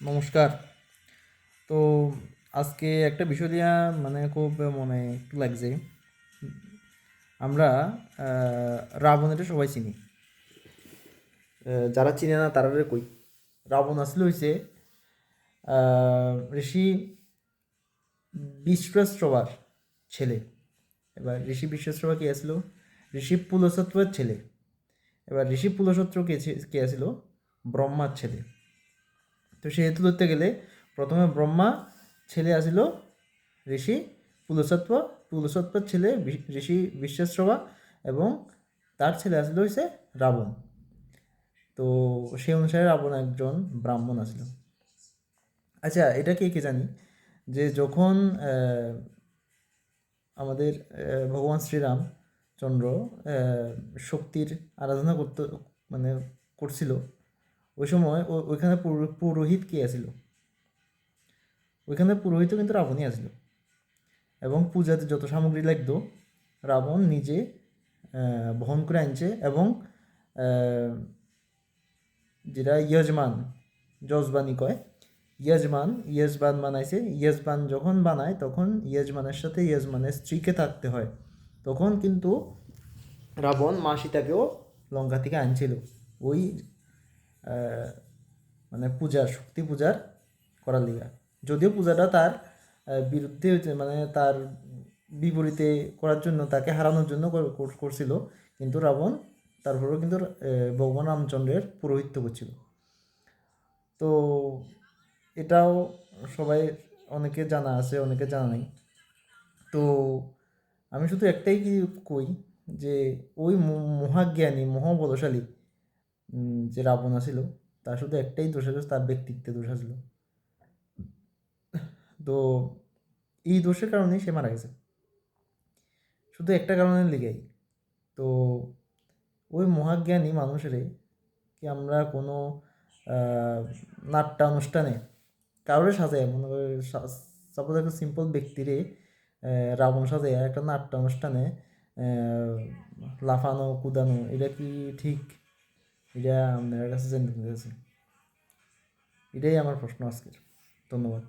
নমস্কার। তো আজকে একটা বিষয় নিয়ে খুব মনে একটু লাগছে। আমরা রাবণের সবাই চিনি। যারা চিনে না তারারে কই, রাবণ আসলে হইছে ঋষি বিশ্বাশ্রবার ছেলে। এবার ঋষি বিশ্বাশ্রবা কে আসলো? ঋষি পুলসত্বের ছেলে। এবার ঋষি পুলসত্র কে আসলো? ব্রহ্মার ছেলে। তো সেহেতু ধরতে গেলে প্রথমে ব্রহ্মা ছেলে আসিল ঋষি পুলসত্ব, পুলসত্বর ছেলে ঋষি বিশ্বাশ্রবা, এবং তার ছেলে আসলে হয়েছে রাবণ। তো সেই অনুসারে রাবণ একজন ব্রাহ্মণ আসিল। আচ্ছা, এটা কে জানি যে যখন আমাদের ভগবান শ্রীরাম চন্দ্র শক্তির আরাধনা মানে করছিল, ওই সময় ওইখানে পুরোহিত কে আছিল? ওইখানে পুরোহিত কিন্তু রাবণই আসলো, এবং পূজাতে যত সামগ্রী লাগতো রাবণ নিজে বহন করে আনছে, এবং যেটা যজবানি কয়, ইয়জবান বানাইছে। ইয়জবান যখন বানায় তখন ইয়জমানের সাথে ইয়জমানের স্ত্রীকে থাকতে হয়। তখন কিন্তু রাবণ মা সীতাকেও লঙ্কা থেকে আনছিল ওই শক্তি পূজার করার লিগা। যদিও পূজাটা তার বিরুদ্ধে তার বিপরীতে করার জন্য, তাকে হারানোর জন্য করছিল, কিন্তু রাবণ তারপরেও কিন্তু ভগবান রামচন্দ্রের পুরোহিত্য করছিল। তো এটাও সবাই, অনেকে জানা আছে, অনেকে জানা নেই। তো আমি শুধু একটাই কি কই, যে ওই মহাজ্ঞানী মহাবলশালী যে রাবণ আছিল, তার শুধু একটাই দোষ আছে, তার ব্যক্তিত্বে দোষ আছিল। তো এই দোষের কারণেই সে মারা গেছে, শুধু একটা কারণের লিগেই। তো ওই মহাজ্ঞানী মানুষের কি আমরা কোনো নাট্যানুষ্ঠানে কারোর সাজায়, মনে করে সাপোজ একটা সিম্পল ব্যক্তিরে রাবণ সাজায় একটা নাট্যানুষ্ঠানে লাফানো কুদানো, এটা কি ঠিক? এটা আপনার কাছে জানতে চাইছি। এটাই আমার প্রশ্ন আজকের। ধন্যবাদ।